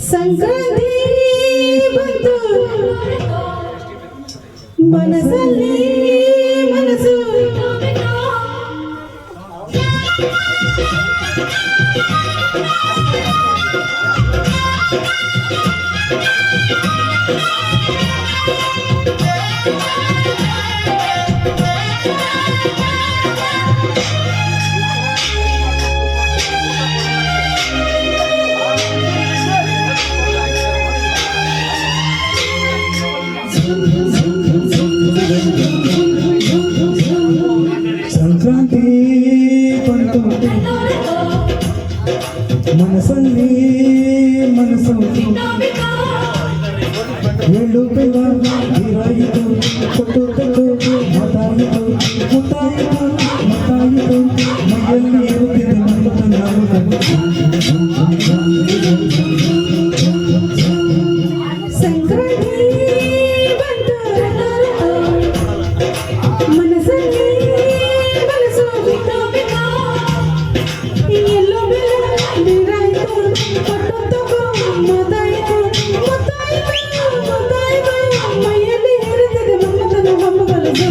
ಸಂಕ್ರಾಂತಿ ಬಂತು ಮನಸ್ಸಲ್ಲಿ ಮನಸ್ಸು ಸಂಕ್ರಾಂತಿ ಬಂತು ಮನಸ್ಸಲ್ಲಿ ಮನಸ್ಸು ಎಳ್ಳು ಬೆಲ್ಲ ನೀರಾಯಿತು ಕೊಟ್ಟು ಕೊಟ್ಟು ಮತಾಯಿತು ಮುತ್ತಾಯಿತು ಮತಾಯಿತು ಮೈಯಲ್ಲಿ ಇರುತ್ತಿದೆ ಸಂಕ್ರಾಂತಿ ಬಂತು ಮನಸ್ಸಲ್ಲಿ ಮನಸ್ಸು ಎಲ್ಲೋ ಬೆಲ್ಲ ನೀರಾಯಿತು ಕೊಟ್ಟು ತಗೋ ಮತಾಯಿತು ಮೈಯಲ್ಲಿ ಇರುತ್ತದೆ ಮಮ್ಮತನ ಮಮ್ಮಗಲು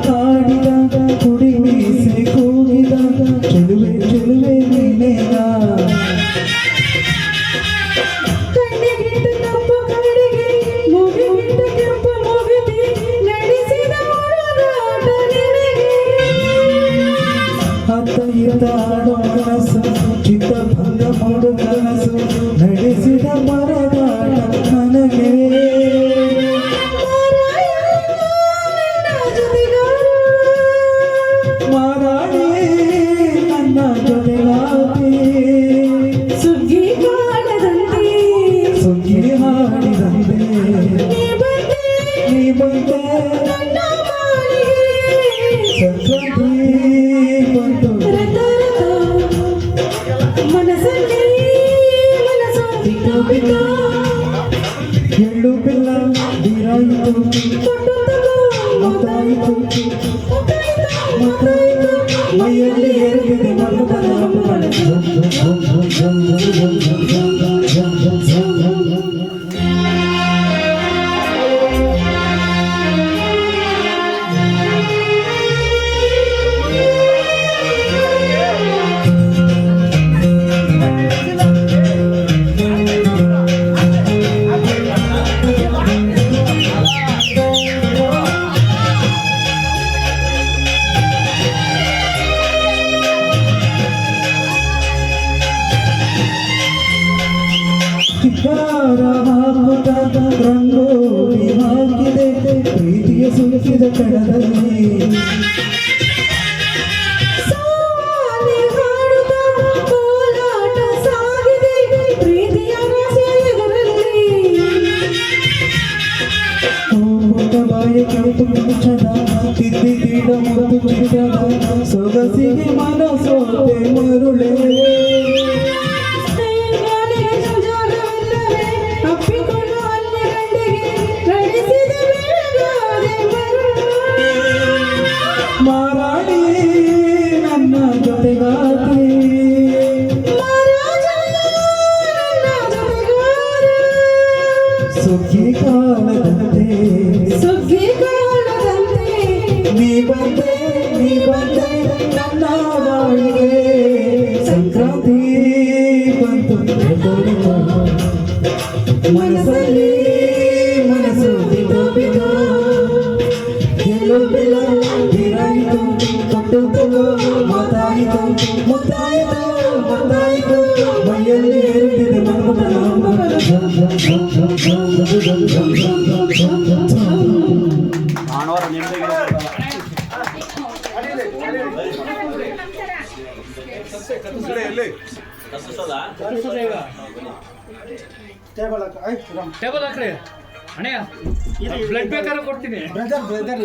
ಕಾಡಿದ ಕುಡಿ ಮೀಸೆ ಕೂಗಿದ ಚೆಲುವೆ ಚೆಲುವೆ ನೀನೇಗ ಕಣ್ಣಿಗಿಟ್ಟ ಕಪ್ಪು ಕಡೆಗೆ ಮೂಗಿಗಿಟ್ಟ ಕೆಂಪು ಮೂಗಿತಿ ನಡೆಸಿದ ಹುಡುಗಾಟ ನಿನಗೆ ಅತ್ತ ಇತ್ತ ಆಡೋ ಮನಸ್ಸು ಚಿತ್ತ ಭಂಗ ಮಾಡು ಕನಸು ನಡೆಸಿದ ಮರದಾಟ ನನಗೆ ಸುಗ್ಗಿ ಕಾಣದಂತೆ ಸುಗ್ಗಿ ಹಾಡಿದಂತೆ ನೀ ಬಂದೆ ಸಂಕ್ರಾಂತಿ ಬಂತು ಮನಸ್ಸಲ್ಲಿ ಮನಸ್ಸು ಬಿಟ್ಟು ಬಿಟ್ಟು ಎಳ್ಳು ಬೆಲ್ಲ ನೀರಾಯಿತು ಕೊಟ್ಟು ತಗೋ ಮತಾಯಿತು ಮೈಯಲ್ಲಿ ಏರಿದೆ ಮನದ ರಂಗೋಲಿ ಹಾಕಿದೆ ಪ್ರೀತಿಯ ಸುಖಿದ ಕಣದಲ್ಲಿ ಕೋಲಾಟ ಸಾಗಿದೆ ಪ್ರೀತಿಯ ಊಟ ಬಾಯ ಕೆಂಪು ಮುಚ್ಚದ ತಿದ್ದಿ ತೀಡ ಮುದ್ದು ಚಿತ್ರದ ಸೊಗಸಿಗೆ ಮನಸೋತೆ ಮರುಳೆ ಮಾರಾಡಿ ನನ್ನ ಜೊತೆಗಾತಿ ಸುಗ್ಗಿ ಕಾಲದಂತೆ ನೀ ಬಂದೆ ನನ್ನ ಬಾಳಿಗೆ ಸಂಕ್ರಾಂತಿ ಬಂತು ಮನಸ್ಸಲ್ಲಿ ಮನಸ್ಸು ಬಿದ್ದು ಬಿದ್ದು ಎಲ್ಲೋ ಬೆಲ್ಲ ನೀರಾಯಿತು ಕೊಟ್ಟು ತಗೋ ಮತಾಯಿತು ಮುತ್ತಾಯಿತು ಮೈಯಲ್ಲಿ ಏರುತ್ತಿದೆ ಮನದ ಟೇಬಲ್ ಹಾಕ್ರಿ ಅಣ್ಣಯ್ಯ ಬ್ಲಡ್ ಬೇಕಾದ್ರೆ ಕೊಡ್ತೀನಿ. ಬ್ರದರ್